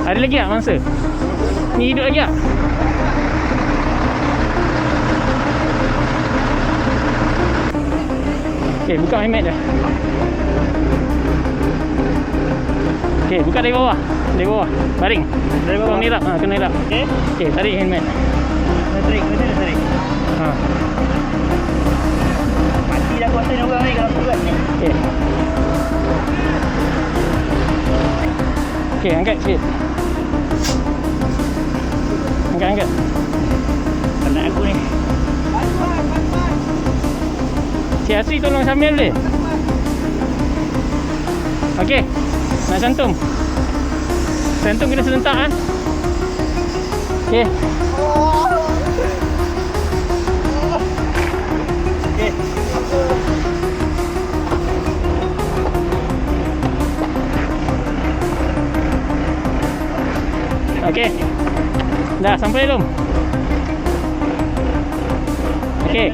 Ada lagi tak mangsa? Ni hidup lagi tak? Okay, buka helmet dah. Okay, buka dari bawah. Dari bawah. Baring. Dari bawah. Kau ni tak? Ha, kena tak? Okey. Okay, tarik helmet. Tarik, macam mana tarik? Ha. Mati dah kuasa ni orang ni kalau aku buat ni. Okay. Okay, angkat sikit. Angkat. Penat aku ni. Cik Asri tolong sambil boleh? Okey. Nak cantum. Cantum kena serentak kan? Okey. Okey. Okey. Dah sampai belum? Okey.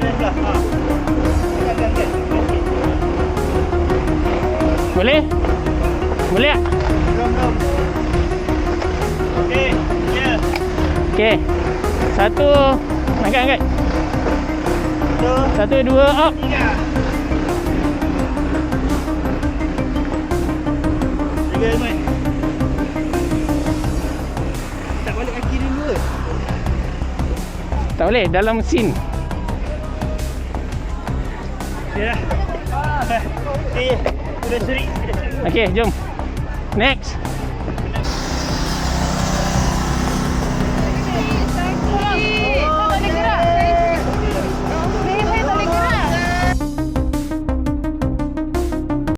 Boleh? Boleh tak? Belum. Okey. Ya. Okey. Satu. Angkat. Satu, dua, up. 3. 3 mai. Tak balik kaki dulu ke? Tak boleh, dalam mesin. Ya dah. Okey. Sudah serik. Okey, jom. Next.